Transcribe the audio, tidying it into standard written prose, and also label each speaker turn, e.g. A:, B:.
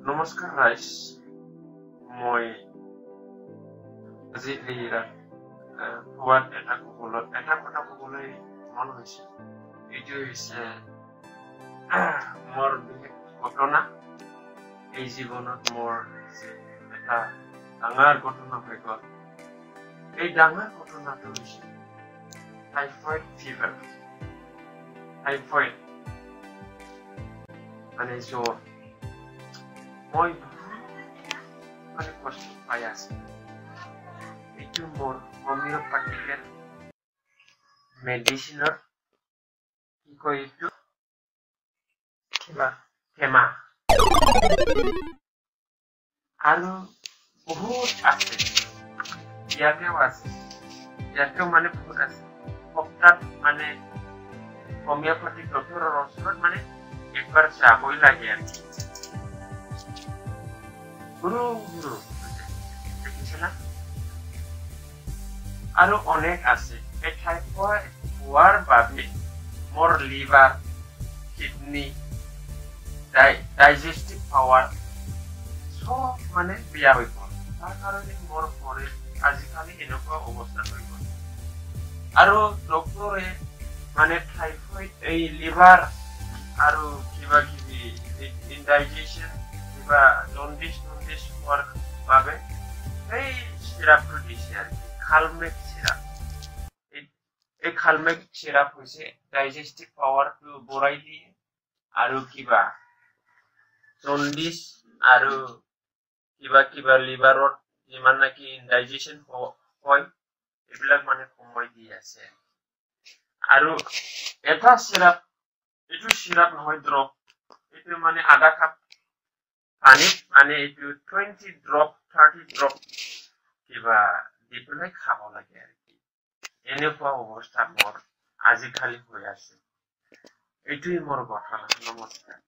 A: নমস্কাৰ ৰাইজ মই আজি এই হোৱাত এটা কথা ক'বলৈ মন হৈছে এইটো হৈছে মোৰ বিশেষ ঘটনা এই জীৱনত মোৰ এটা ডাঙৰ ঘটনা হৈ গ'ল এই ডাঙৰ ঘটনাটো হৈছে টাইফয়েড ফিভাৰ টাইফয়েড মানে জ্বৰ মই মানে কষ্ট পাই আছো এইটো মোৰ হোমিওপ্যাথিকেল মেডিচিনৰ কি কয় এইটো কিবা থেমা আৰু বহুত আছে ইয়াতেও মানে বহুত আছে সপ্তাহত মানে হোমিওপ্যাথিক ডক্টৰৰ ওচৰত মানে একবাৰ যাবই লাগে গুৰু দেখিছিলা আৰু অনেক আছে এই টাইফয়েড হোৱাৰ বাবে মোৰ লিভাৰ কিডনি ডাইজেষ্টিভ পাৱাৰ সব মানে বেয়া হৈ গ'ল তাৰ কাৰণে মোৰ শৰীৰ আজিকালি এনেকুৱা অৱস্থা হৈ গ'ল আৰু ডক্টৰে মানে টাইফয়েড এই লিভাৰ আৰু কিবা কিবি ইনডাইজেশ্যন কিবা জন্ডিছ হোৱাৰ বাবে এই চিৰাপটো দিছে আৰু খালমেক চিৰাপ এই খালমেক চিৰাপ হৈছে ডাইজেষ্টিভ পাৱাৰটো বঢ়াই দিয়ে আৰু কিবা জন্ডিছ আৰু কিবা লিভাৰত যিমান নাকি ইনডাইজেশ্যন হয় এইবিলাক মানে কমাই দি আছে আৰু এটা চিৰাপ এইটো চিৰাপ নহয় ড্ৰপ এইটো মানে আধা কাপ পানীত মানে এইটো 20 ড্ৰপ 30 ড্ৰপ কিবা দি পেলাই খাব লাগে আৰু কি এনেকুৱা অৱস্থা মোৰ আজিকালি হৈ আছে এইটোই মোৰ ঘটনা নমস্কাৰ